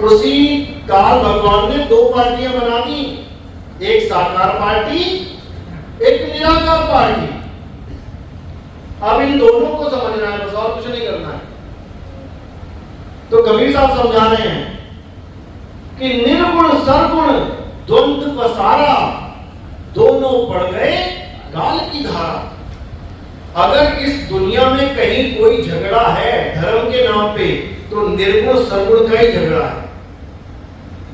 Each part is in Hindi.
उसी काल भगवान ने दो पार्टियां बना दी, एक साकार पार्टी, एक निराकार पार्टी। अब इन दोनों को समझना है, बस और कुछ नहीं करना है। तो कबीर साहब समझा रहे हैं कि निर्गुण सरगुण द्वंद्व पसारा, दोनों पड़ गए काल की धारा। अगर इस दुनिया में कहीं कोई झगड़ा है धर्म के नाम पे, तो निर्गुण सरगुण का ही झगड़ा है।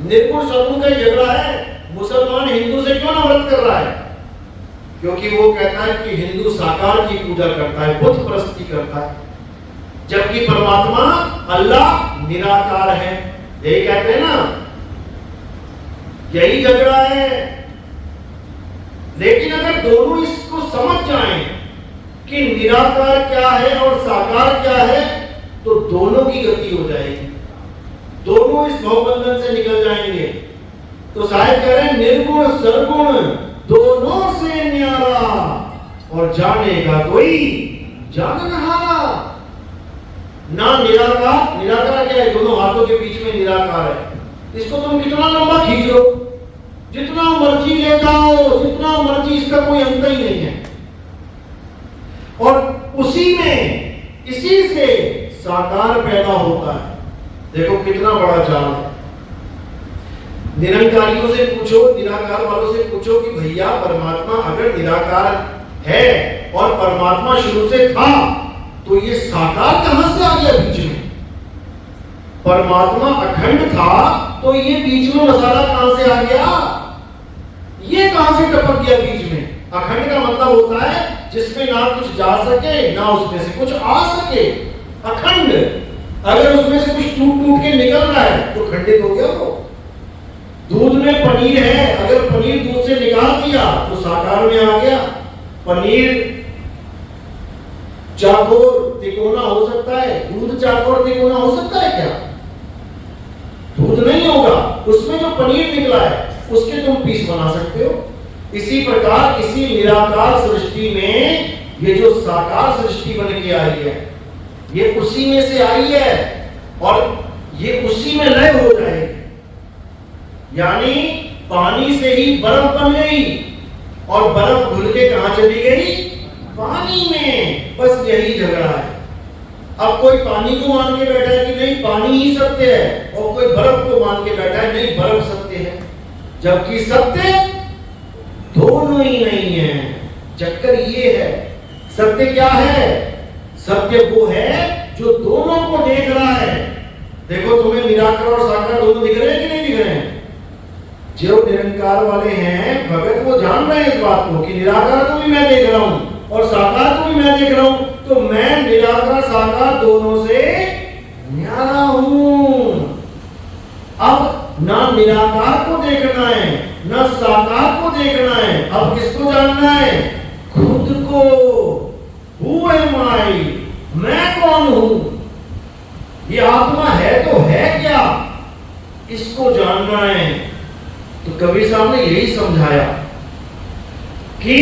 निर्गुण सरगुण का ही झगड़ा है। मुसलमान हिंदू से क्यों नफरत कर रहा है? क्योंकि वो कहता है कि हिंदू साकार की पूजा करता है, बुत परस्ती करता है, जबकि परमात्मा अल्लाह निराकार है। यही कहते हैं ना, यही झगड़ा है। लेकिन अगर दोनों इसको समझ जाएं कि निराकार क्या है और साकार क्या है, तो दोनों की गति हो जाएगी, दोनों इस भवबंधन से निकल जाएंगे। तो साहिब कह रहे हैं निर्गुण सरगुण दोनों से न्यारा, और जानेगा कोई जाननहारा। ना निराकार, निराकार क्या है? दोनों हाथों के बीच में निराकार है। इसको तुम कितना लंबा खींच लो, जितना मर्जी ले जाओ, जितना मर्जी, इसका कोई अंत ही नहीं है। और उसी में, इसी से साकार पैदा होता है। देखो कितना बड़ा जाल है। निरंकारियों से पूछो, निराकार वालों से पूछो कि भैया परमात्मा अगर निराकार है और परमात्मा शुरू से था, तो ये साकार कहां से आ गया बीच में? परमात्मा अखंड था, तो ये बीच में मसाला कहां से आ गया? ये कहां से टपक गया बीच में? अखंड का मतलब होता है जिसमें ना कुछ जा सके, ना उसमें से कुछ आ सके। अखंड, अगर उसमें से कुछ टूट टूट के निकल रहा है तो खंडित हो गया। वो दूध में पनीर है, अगर पनीर दूध से निकाल दिया तो साकार में आ गया। पनीर चाकोर तिकोना हो सकता है, दूध चाकोर तिकोना हो सकता है क्या? दूध नहीं होगा। उसमें जो पनीर निकला है उसके तुम पीस बना सकते हो। इसी प्रकार इसी निराकार सृष्टि में ये जो साकार सृष्टि बन के आई है, ये उसी में से आई है और ये उसी में लय हो जाएगी। यानी पानी से ही बर्फ बन गई और बर्फ घुल के कहां चली गई? पानी में। बस यही झगड़ा है। अब कोई पानी को मान के बैठा है कि नहीं पानी ही सत्य है, और कोई बर्फ को मान के बैठा है नहीं बर्फ सत्य है, जबकि सत्य दोनों ही नहीं है। चक्कर ये है, सत्य क्या है? सत्य वो है जो दोनों को देख रहा है। देखो तुम्हें निराकार और साकार दोनों दिख रहे हैं कि नहीं दिख रहे हैं? जो निरंकार वाले हैं भगत, वो जान रहे हैं इस बात को कि निराकार को भी मैं देख रहा हूं और साकार को भी मैं देख रहा हूं, तो मैं निराकार साकार दोनों से न्यारा हूं। अब ना निराकार को देखना है ना साकार को देखना है, अब किसको जानना है? खुद को। Who am I? मैं कौन हूं? ये आत्मा है तो है क्या, इसको जानना है। तो कबीर साहब ने यही समझाया कि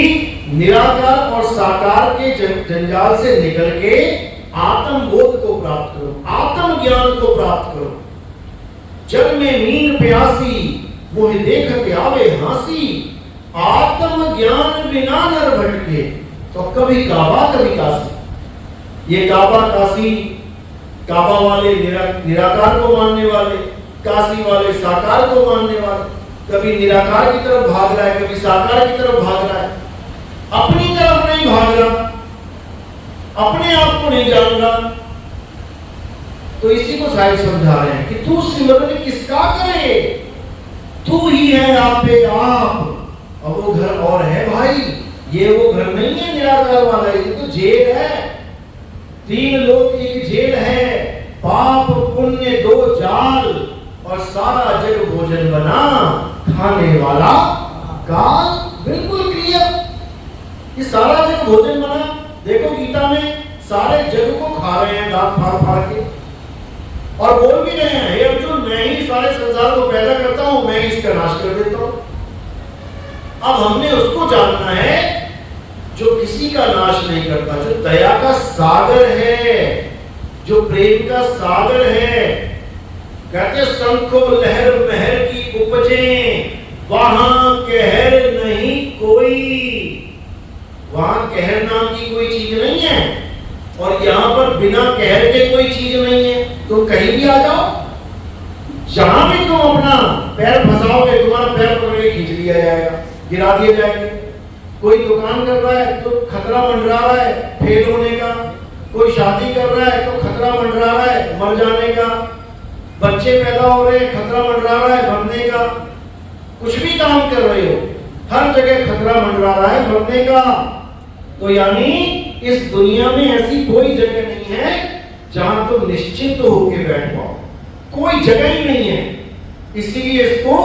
निराकार और साकार के जंजाल से निकल के आत्म बोध को प्राप्त करो, आत्म ज्ञान को प्राप्त करो। जग में मीन प्यासी मोहि देखत आवे हासी, आत्म ज्ञान बिना नर भटके। तो कभी काबा कभी काशी। ये काबा काशी, काबा वाले निराकार को मानने वाले, काशी वाले साकार को मानने वाले। कभी निराकार की तरफ भाग रहा है, कभी साकार की तरफ भाग रहा है। अपनी तरफ नहीं भाग रहा, अपने आप को नहीं जान रहा। तो इसी को साहिब समझा रहे हैं कि तू सिमरन किसका करे, तू ही है आप पे आप। अब वो घर और है भाई, ये वो घर नहीं है निराकार वाला, ये तो जेल है। तीन लोग एक जेल है, पाप पुण्य दो जाल, और सारा जग भोजन बना खाने वाला काल। बिल्कुल क्लियर, ये सारा जग भोजन बना। देखो गीता में सारे जग को खा रहे हैं दांत फाड़ फाड़ के, और बोल भी रहे हैं हे अर्जुन मैं ही सारे संसार को पैदा करता हूं, मैं ही इसका नाश कर देता हूं। अब हमने उसको जानना है जो किसी का नाश नहीं करता, जो दया का सागर है, जो प्रेम का सागर है, कहते शंखो लहर महर की उपजे, वहां कहर नहीं कोई। वहां कहर नाम की कोई चीज नहीं है, और यहां पर बिना कहर के कोई चीज नहीं है। तुम कहीं भी आ जाओ, जहां भी तुम अपना पैर फंसाओगे, तुम्हारा पैर पकड़ के खींच लिया जाएगा, गिरा दिए जाएंगे। कोई दुकान कर रहा है तो खतरा मंडरा रहा है फेल होने का, कोई शादी कर रहा है तो खतरा मंडरा रहा है मर जाने का, बच्चे पैदा हो रहे हैं खतरा मंडरा रहा है मरने का, कुछ भी काम कर रहे हो हर जगह खतरा मंडरा रहा है मरने का। तो यानी इस दुनिया में ऐसी कोई जगह नहीं है जहां तुम निश्चिंत होकर बैठ पाओ, कोई जगह ही नहीं है। इसीलिए इसको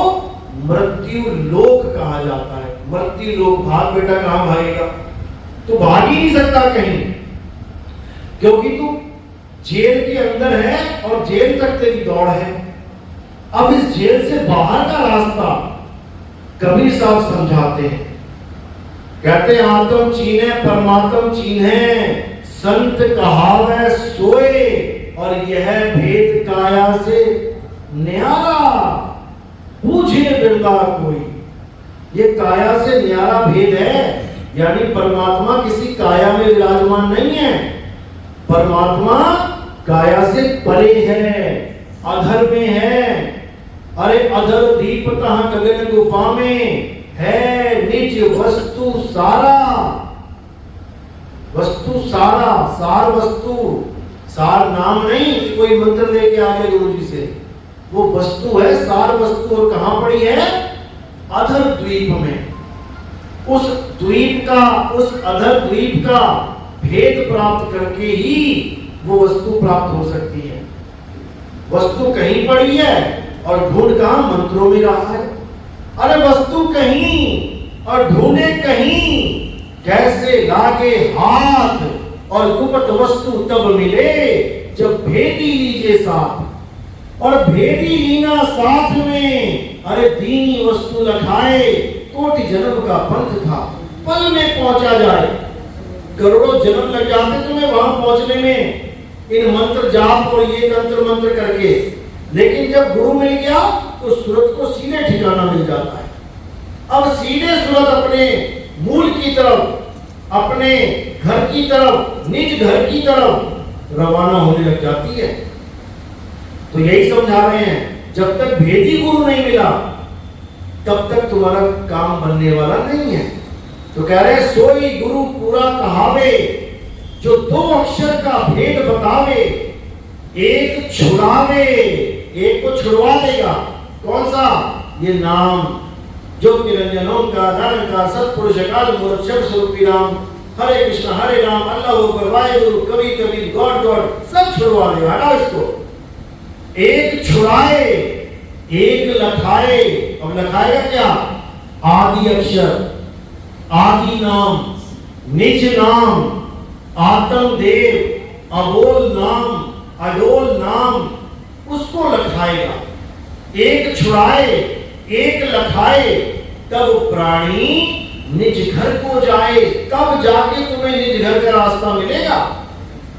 मृत्यु लोक कहा जाता है। मृत्यु लोक, भाग बेटा कहां भागेगा, तो भाग ही नहीं सकता कहीं, क्योंकि तू जेल के अंदर है और जेल तक तेरी दौड़ है। अब इस जेल से बाहर का रास्ता कबीर साहब समझाते हैं, कहते हैं आत्म चीने परमात्म चीन्हे, संत कहावे सोए, और यह भेद काया से न्यारा, पूछे बिरला कोई। ये काया से न्यारा भेद है, यानी परमात्मा किसी काया में विराजमान नहीं है, परमात्मा काया से परे है, अधर में है। अरे अधर दीप तहाँ गगन गुफा में है, निज वस्तु सारा। वस्तु सारा, सार वस्तु, सार नाम नहीं कि कोई मंत्र लेके आ गए गुरु जी से, वो वस्तु है सार वस्तु। और कहां पड़ी है, अधर द्वीप में। उस द्वीप का, उस अधर द्वीप का भेद प्राप्त करके ही वो वस्तु प्राप्त हो सकती है। वस्तु कहीं पड़ी है और ढूंढ कहां, मंत्रों में रहा है। अरे वस्तु कहीं और ढूंढे कहीं, कैसे लागे हाथ, और गुप्त वस्तु तब मिले जब भेदी लीजे साथ। और भेदी लीना साथ में, अरे दीनी वस्तु लखाए, कोटि जन्म का पंथ था, पल में पहुंचा जाए। करोड़ों जन्म लग जाते तुम्हें वहां पहुंचने में, इन मंत्र जाप और ये तंत्र मंत्र करके, लेकिन जब गुरु मिल गया तो सूरत को सीधे ठिकाना मिल जाता है। अब सीधे सूरत अपने मूल की तरफ, अपने घर की तरफ, निज घर की तरफ रवाना होने लग जाती है। तो यही समझा रहे हैं, जब तक भेदी गुरु नहीं मिला तब तक तुम्हारा काम बनने वाला नहीं है। तो कह रहे सोई गुरु पूरा कहावे, जो दो अक्षर का भेद बतावे, एक छुड़ावे, एक को छुड़वा देगा। कौन सा, ये नाम, जो निरंजनों का निरंकार सत्पुरुष अकाल मूर्त शब्द स्वरूपी राम, हरे कृष्ण हरे राम, अल्लाह अकबर, वाहेगुरु, कबीर कबीर, गॉड गॉड, सब छुड़वा देगा। हटाओ इसको। एक छुड़ाए, एक लखाए। अब लखाएगा क्या, आदि अक्षर, आदि नाम, निज नाम, आत्म देव, अबोल नाम, अडोल नाम, उसको लखाएगा। एक छुड़ाए, एक लखाए, तब प्राणी निज घर को जाए। कब जाके तुम्हें निज घर का रास्ता मिलेगा,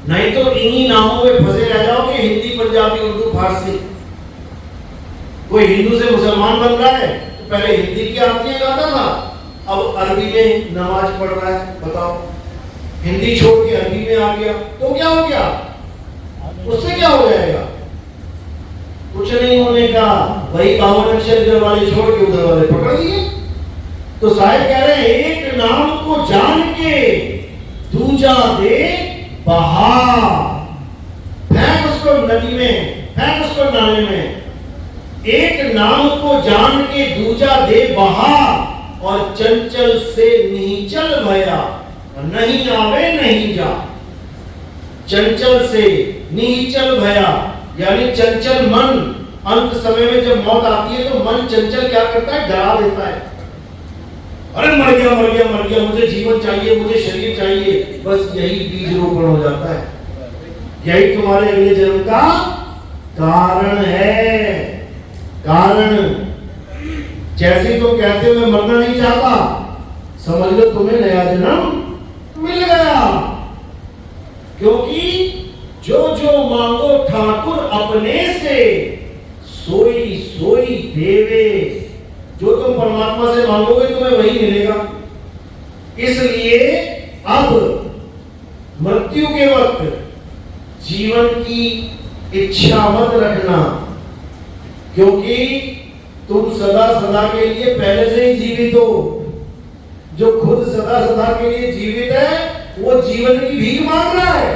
नहीं तो इन्हीं नामों में फंसे रह जाओगे, हिंदी पंजाबी उर्दू फारसी। कोई हिंदू से मुसलमान बन रहा है तो पहले हिंदी की आरतियां गाता था, अब अरबी में नमाज पढ़ रहा है। बताओ, हिंदी छोड़ के अरबी में आ गया तो क्या हो गया, उससे क्या हो जाएगा, कुछ नहीं होने का। वही 52 अक्षर इधर वाले छोड़ के उधर वाले पकड़ लिए। तो साहिब कह रहे हैं, एक नाम को जान के दूजा दे बहा। फेंक उसको नदी में, फेंक उसको नाले में। एक नाम को जान के दूजा दे बहा, और चंचल से नीचल भया, नहीं आवे नहीं जा। चंचल से नीचल भया, यानी चंचल मन, अंत समय में जब मौत आती है तो मन चंचल क्या करता है, डरा देता है। अरे मर गया मर गया मर गया, मुझे जीवन चाहिए, मुझे शरीर चाहिए। बस यही बीज रोपण हो जाता है, यही तुम्हारे अगले जन्म का कारण है। कारण जैसे तुम कहते हो मैं मरना नहीं चाहता, समझ लो तुम्हें नया जन्म मिल गया। क्योंकि जो जो मांगो ठाकुर अपने से, मत रखना, क्योंकि तुम सदा सदा के लिए पहले से ही जीवित हो। जो खुद सदा सदा के लिए जीवित है वो जीवन की भीख मांग रहा है।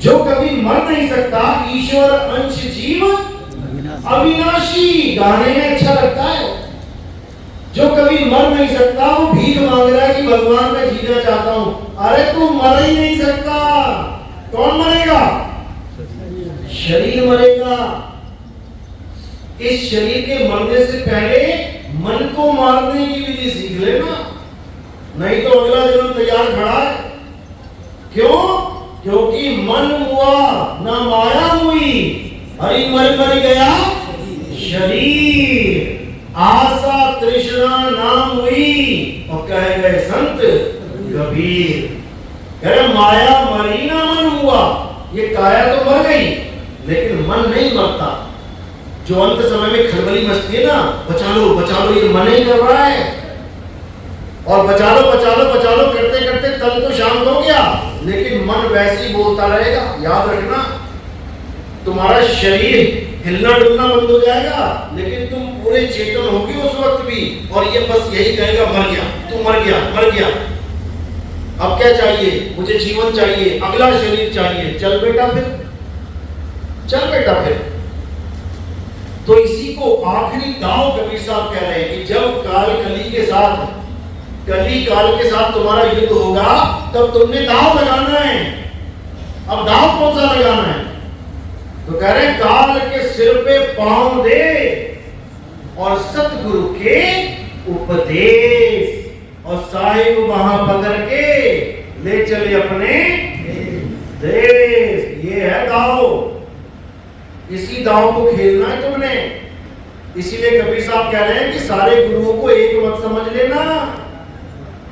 जो कभी मर नहीं सकता, ईश्वर अंश जीव अविनाशी, गाने में अच्छा लगता है। जो कभी मर नहीं सकता वो भीख मांग रहा है कि भगवान मैं जीना चाहता हूं। अरे तू मर ही नहीं सकता। कौन मरेगा? शरीर मरेगा। इस शरीर के मरने से पहले मन को मारने की विधि सीख लेना, नहीं तो अगला जन्म तैयार खड़ा है। क्यों? क्योंकि मन हुआ ना माया हुई, हरि मर मर गया शरीर, आशा तृष्णा नाम हुई, और कह गए संत कबीर। कह रहे माया मरी ना मन हुआ। ये काया तो मर गई लेकिन मन नहीं मरता। जो अंत समय में खलबली मचती है ना, बचा लो, ये मन ही कर रहा है। और बचा लो करते करते तन तो शांत हो गया, लेकिन मन वैसे ही बोलता रहेगा। याद रखना, तुम्हारा शरीर हिलना डुलना बंद हो जाएगा, लेकिन तुम पूरे चेतन होगी उस वक्त भी। और ये बस यही कहेगा, मर गया, तू मर गया। अब क्या चाहिए? मुझे जीवन चाहिए, अगला शरीर चाहिए। चल बेटा फिर। तो इसी को आखिरी दांव कबीर साहब कह रहे हैं कि जब कली काल के साथ तुम्हारा युद्ध होगा, तब तुमने दांव लगाना है। अब दांव कौन सा लगाना है? तो कह रहे काल के सिर पे पांव दे और सतगुरु के उपदेश, और साहिब वहां पकड़ के ले चले अपने देश। ये है दांव। इसी दांव को खेलना है तुमने। इसीलिए कबीर साहब कह रहे हैं कि सारे गुरुओं को एक मत समझ लेना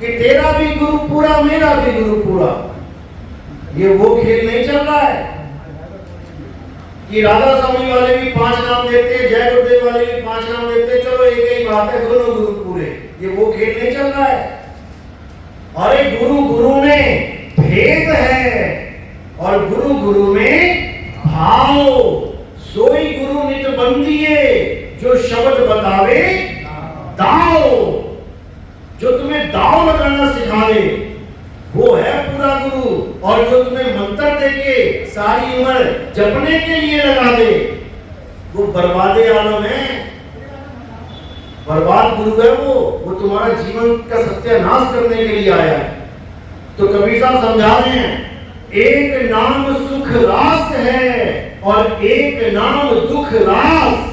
कि तेरा भी गुरु पूरा, मेरा भी गुरु पूरा। ये वो खेल नहीं चल रहा है कि राधा स्वामी वाले भी 5 नाम देते हैं, जय गुरुदेव वाले भी 5 नाम देते हैं, चलो एक ही बात है, दोनों गुरु पूरे। ये वो खेल नहीं चल रहा है। अरे गुरु में भेद है, और गुरु में भाव। सोई गुरु नित बंदिए, जो शब्द बतावे दाव। जो तुम्हें दाव लगाना सिखा दे वो है पूरा गुरु। और जो तुम्हें मंत्र देके सारी उम्र जपने के लिए लगा दे वो बर्बादे आलम है। बर्बाद गुरु है वो तुम्हारा जीवन का सत्यानाश करने के लिए आया है। तो कबीर साहब समझा रहे हैं, एक नाम सुख रास है और एक नाम दुख रास।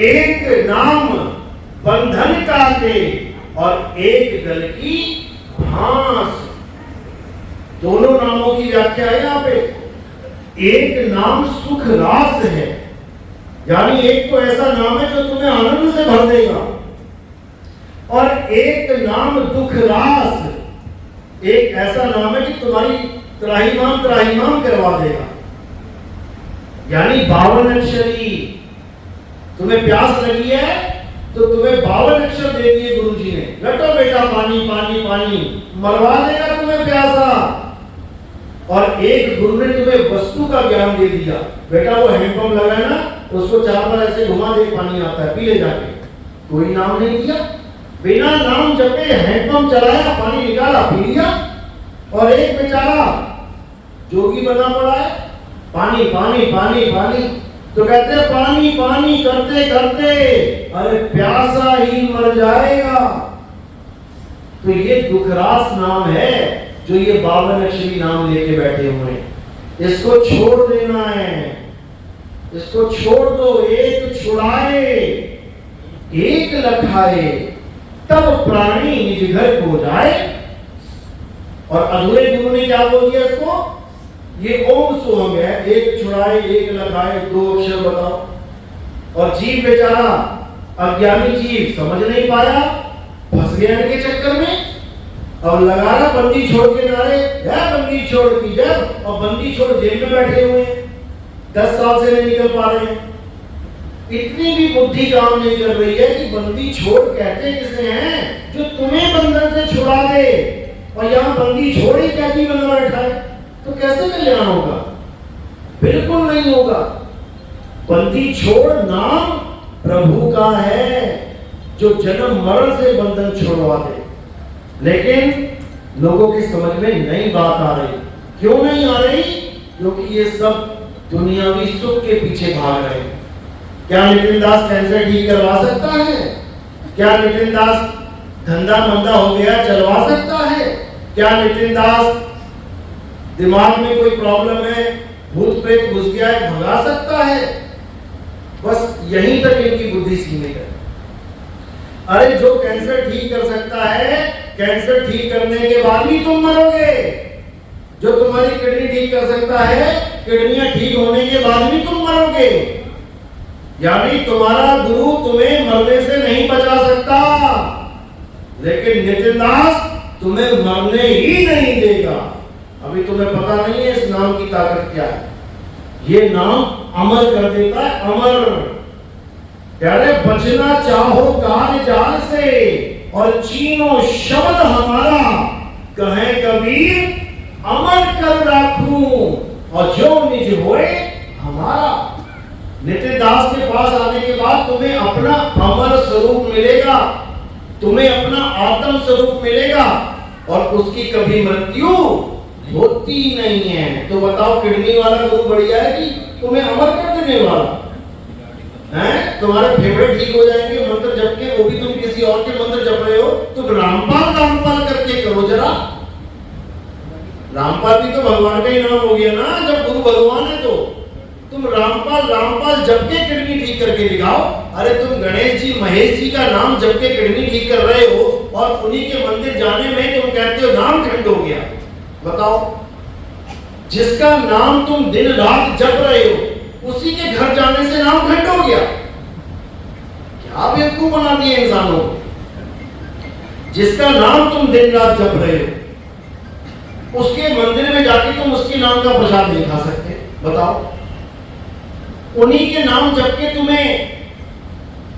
एक नाम बंधन काटे और एक गल की फांस। दोनों नामों की व्याख्या है यहाँ पे। एक नाम सुख रास है, यानी एक तो ऐसा नाम है जो तुम्हें आनंद से भर देगा, और एक नाम दुख रास, एक ऐसा नाम है कि तुम्हारी त्राहिमाम करवा देगा। यानी 52 अक्षरी। तुम्हें प्यास लगी है तो तुम्हें 52 अक्षर दे दिए गुरुजी ने, लटो बेटा पानी पानी पानी, मरवा देगा तुम्हें प्यासा। और एक गुरु ने तुम्हें वस्तु का ज्ञान दे दिया, बेटा वो हैंडपंप लगा है ना, उसको 4 बार ऐसे घुमा दे, पानी आता है, पी ले जाके। कोई नाम नहीं दिया, बिना नाम जपे हैंडपंप चलाया, पानी निकाला, पी लिया। और एक बेचारा जोगी बना पड़ा है, पानी पानी पानी पानी। तो कहते हैं पानी पानी करते करते अरे प्यासा ही मर जाएगा। तो ये दुखरास नाम है जो ये 52 अक्षरी नाम लेके बैठे हुए हैं। इसको छोड़ देना है, इसको छोड़ दो। एक छुड़ाए एक लखाए, तब प्राणी निज घर को जाए। और अधूरे गुरु ने क्या बोल दिया इसको? ये ओम सोहम है, एक छुड़ाए एक लखाए, 2 अक्षर बताओ। और जीव बेचारा अज्ञानी जीव समझ नहीं पाया, फंस गया इनके चक्कर में। और लगा रहा बंदी छोड़ के नारे, जय बंदी छोड़ की जय। और बंदी छोड़ जेल में बैठे हुए हैं, 10 साल से नहीं निकल पा रहे हैं। इतनी भी बुद्धि काम नहीं कर रही है कि बंदी छोड़ कहते किसे हैं? जो तुम्हें बंधन से छुड़ा दे। और यहाँ बंदी छोड़ ही कैदी बना बैठा है, तो कैसे कल्याण होगा? बिल्कुल नहीं होगा। बंदी छोड़ नाम प्रभु का है, जो जन्म मरण से बंधन छुड़वा दे। लेकिन लोगों की समझ में नई बात आ रही। क्यों नहीं आ रही? क्योंकि ये सब दुनियावी सुख के पीछे भाग रहे हैं। क्या नितिन दास कैंसर ठीक करवा सकता है? क्या नितिन दास धंधा मंदा हो गया चलवा सकता है? क्या नितिन दास दिमाग में कोई प्रॉब्लम है, भूत प्रेत घुस गया है, भगा सकता है? बस यहीं तक इनकी बुद्धि सीमित है। अरे जो कैंसर ठीक कर सकता है, कैंसर ठीक करने के बाद भी तुम मरोगे। जो तुम्हारी किडनी ठीक कर सकता है, किडनियां ठीक होने के बाद भी तुम मरोगे। यानी तुम्हारा गुरु तुम्हें मरने से नहीं बचा सकता, लेकिन नितिन दास तुम्हें मरने ही नहीं देगा। अभी तुम्हें पता नहीं है इस नाम की ताकत क्या है। ये नाम अमर कर देता है, अमर। प्यारे, बचना चाहो काल जाल से और चीनो शब्द हमारा, कहे कबीर अमर कर राखूं और जो निज होए हमारा। नितिन दास के पास आने के बाद तुम्हें अपना अमर स्वरूप मिलेगा, तुम्हें अपना आत्म स्वरूप मिलेगा और उसकी कभी मृत्यु होती नहीं है। तो बताओ, किडनी वाला गुरु बढ़िया है कि तुम्हें अमर कर देने वाला है? तुम्हारे फेफड़े ठीक हो जाएंगे मंत्र जप के, वो भी तुम किसी और के मंत्र जप रहे हो। तुम रामपाल रामपाल करके करो जरा। रामपाल भी तो भगवान का ही नाम हो गया ना, जब गुरु भगवान है तो तुम रामपाल रामपाल जप के किडनी ठीक करके दिखाओ। अरे तुम गणेश जी महेश जी का नाम जप के किडनी ठीक कर रहे हो और उन्हीं के मंदिर जाने में तुम कहते हो नाम खंड हो गया। बताओ, जिसका नाम तुम दिन रात जप रहे हो उसी के घर जाने से नाम खंड हो गया। क्या बेवकूफ बना दिए इंसानों को। जिसका नाम तुम दिन रात जप रहे हो उसके मंदिर में जाके तुम उसके नाम का प्रसाद नहीं खा सकते। बताओ, उन्हीं के नाम जप के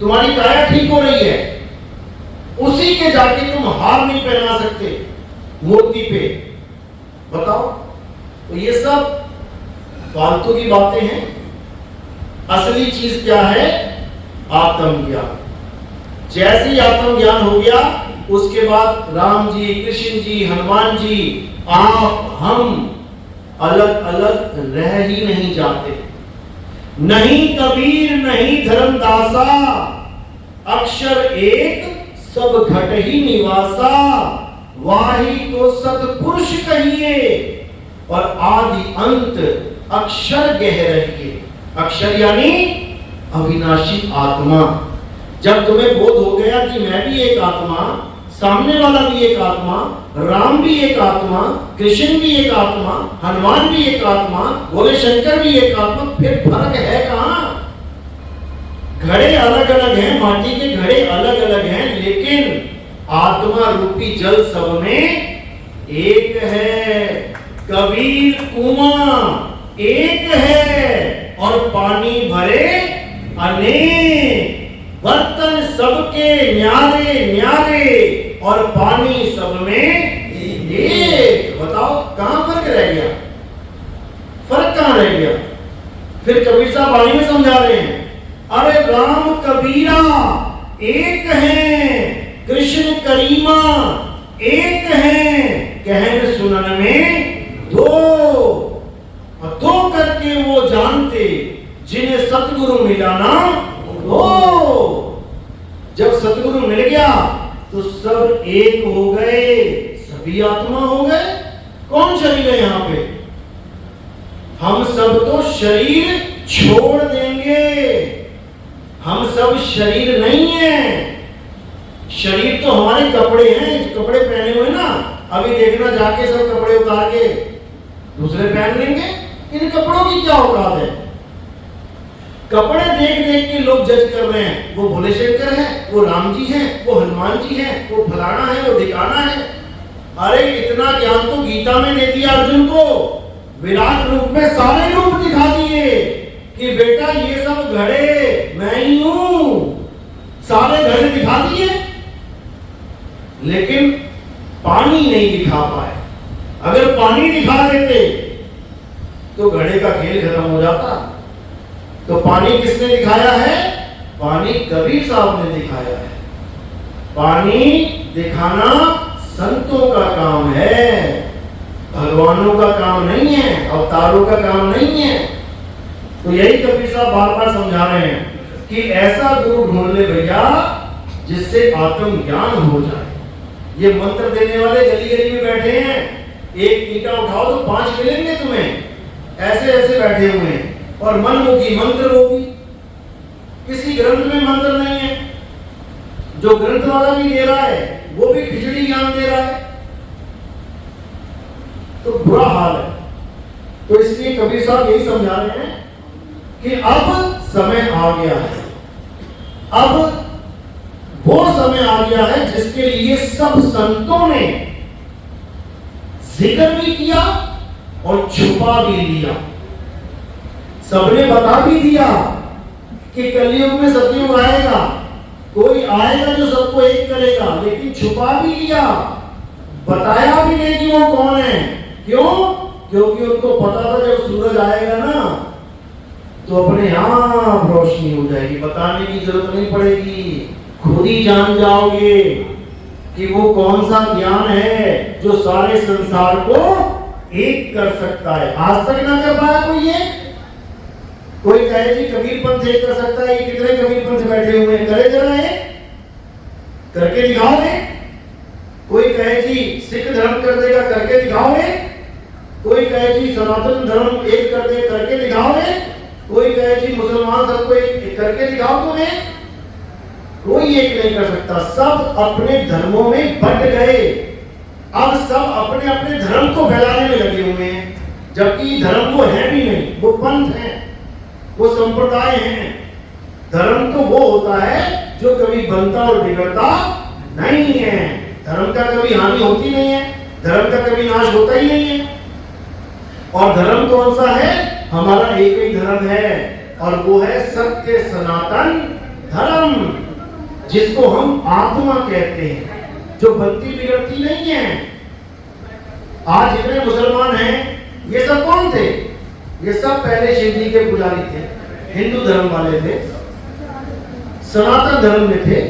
तुम्हारी काया ठीक हो रही है, उसी के जाके तुम हार नहीं पहना सकते मूर्ति पे। बताओ, तो ये सब फालतू की बातें हैं। असली चीज क्या है? आत्मज्ञान। जैसे ही आत्मज्ञान हो गया उसके बाद राम जी, कृष्ण जी, हनुमान जी, आप, हम अलग अलग रह ही नहीं जाते। नहीं कबीर नहीं धर्मदासा, अक्षर एक सब घट ही निवासा। वाही तो सतपुरुष कहिए और आदि अंत अक्षर गह रहिए। अक्षर यानी अविनाशी आत्मा। जब तुम्हें बोध हो गया कि मैं भी एक आत्मा, सामने वाला भी एक आत्मा, राम भी एक आत्मा, कृष्ण भी एक आत्मा, हनुमान भी एक आत्मा, भोले शंकर भी एक आत्मा, फिर फर्क है कहां? घड़े अलग अलग हैं, माटी के घड़े अलग अलग हैं, लेकिन आत्मा रूपी जल सब में एक है। कबीर कुआं एक है और पानी भरे अनेक। बर्तन सबके न्यारे न्यारे और पानी सब में एक। बताओ, कहां फर्क रह गया? फर्क कहां रह गया? फिर कबीर साहब वाणी में समझा रहे हैं, अरे राम कबीरा एक हैं, कृष्ण करीमा एक हैं, कहन सुनन में दो। और दो करके वो जानते जिन्हें सतगुरु मिला ना दो। जब सतगुरु मिल गया तो सब एक हो गए, सभी आत्मा हो गए। कौन शरीर है यहां पे? हम सब तो शरीर छोड़ देंगे। हम सब शरीर नहीं है। शरीर तो हमारे कपड़े हैं, कपड़े पहने हुए ना। अभी देखना जाके सब कपड़े उतार के दूसरे पहन लेंगे। इन कपड़ों की क्या औकात है? कपड़े देख देख के लोग जज कर रहे हैं, वो भोले शंकर है, वो राम जी हैं, वो हनुमान जी हैं, वो फलाना है, वो ढिकाना है। अरे इतना ज्ञान तो गीता में दे दिया अर्जुन को, विराट रूप में सारे रूप दिखा दिए कि बेटा ये सब घड़े मैं ही हूं। सारे घड़े दिखा दिए, लेकिन पानी नहीं दिखा पाए। अगर पानी दिखा देते तो घड़े का खेल खत्म हो जाता। तो पानी किसने दिखाया है? पानी कबीर साहब ने दिखाया है। पानी दिखाना संतों का काम है, भगवानों का काम नहीं है, अवतारों का काम नहीं है। तो यही कबीर साहब बार बार समझा रहे हैं कि ऐसा गुरु ढूंढ ले भैया जिससे आत्मज्ञान हो जाए। ये मंत्र देने वाले गली गली में बैठे हैं, एक ईंटा उठाओ तो 5 मिलेंगे तुम्हें, ऐसे ऐसे बैठे हुए हैं। और मनमुखी मंत्र होगी, किसी ग्रंथ में मंत्र नहीं है। जो ग्रंथ वाला भी दे रहा है वो भी खिचड़ी ज्ञान दे रहा है, तो बुरा हाल है। तो इसलिए कबीर साहब यही समझा रहे हैं कि अब समय आ गया है, अब वो समय आ गया है जिसके लिए सब संतों ने जिक्र भी किया और छुपा भी लिया। सबने बता भी दिया कि कलयुग में सतयुग आएगा, कोई आएगा जो सबको एक करेगा, लेकिन छुपा भी लिया, बताया भी नहीं कि वो कौन है। क्यों? क्योंकि उनको पता था जब सूरज आएगा ना तो अपने आप रोशनी हो जाएगी, बताने की जरूरत नहीं पड़ेगी, खुद ही जान जाओगे कि वो कौन सा ज्ञान है जो सारे संसार को एक कर सकता है। आज तक ना कर पाया कोई ये। कोई कहे जी कबीर पंथ एक कर सकता है, ये कितने कबीर पंथ बैठे हुए हैं, करे जरा ये, करके दिखाओगे। कोई कहे जी सिख धर्म कर देगा, करके दिखाओगे। कोई कहे जी सनातन धर्म एक कर दे, करके दिखाओगे। कोई कहे जी मुसलमान सबको एक करके दिखाओ तुम्हें। कोई एक नहीं कर सकता, सब अपने धर्मों में बंट गए। अब सब अपने अपने धर्म को फैलाने में लगे हुए हैं, जबकि धर्म वो है भी नहीं, वो पंथ है, वो संप्रदाय है। धर्म तो वो होता है जो कभी बनता और बिगड़ता नहीं है। धर्म का कभी हानि होती नहीं है, धर्म का कभी नाश होता ही नहीं है। और धर्म कौन सा है? हमारा एक ही धर्म है, और वो है सत्य सनातन धर्म, जिसको हम आत्मा कहते हैं, जो बनती बिगड़ती नहीं है। आज जितने मुसलमान हैं ये सब कौन थे? ये सब पहले शिव जी के पुजारी थे, हिंदू धर्म वाले थे, सनातन धर्म में थे,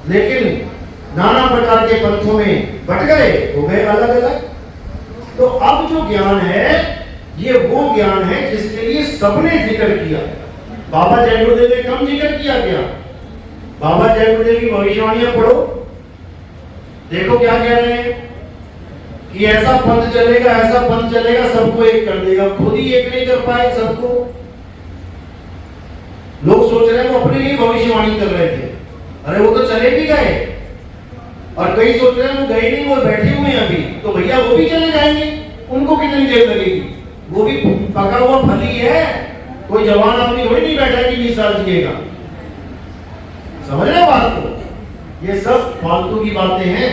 लेकिन नाना प्रकार के पंथों में बट गए, हो गए अलग अलग। तो अब जो ज्ञान है ये वो ज्ञान है जिसके लिए सबने जिक्र किया। बाबा जय गुरुदेव ने कम जिक्र किया गया। बाबा जय गुरुदेव की भविष्यवाणियां पढ़ो, देखो क्या कह रहे हैं कि ऐसा पंथ चलेगा, ऐसा पंथ चलेगा, सबको एक कर देगा। खुद ही एक नहीं कर पाए सबको। लोग सोच रहे हैं वो अपने लिए भविष्यवाणी कर रहे थे, अरे वो तो चले भी गए। और कई सोच रहे हैं वो गए नहीं, वो बैठे हुए हैं अभी, तो भैया वो भी चले जाएंगे, उनको कितनी देर लगेगी? वो भी पका हुआ फल ही है, कोई जवान आदमी थोड़ी नहीं बैठा कि 20 साल जिएगा। समझ रहे बात को? ये सब फालतू की बातें हैं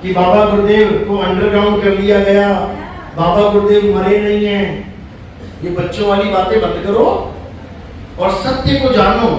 कि बाबा गुरुदेव को अंडरग्राउंड कर लिया गया, बाबा गुरुदेव मरे नहीं हैं। ये बच्चों वाली बातें बंद करो और सत्य को जानो।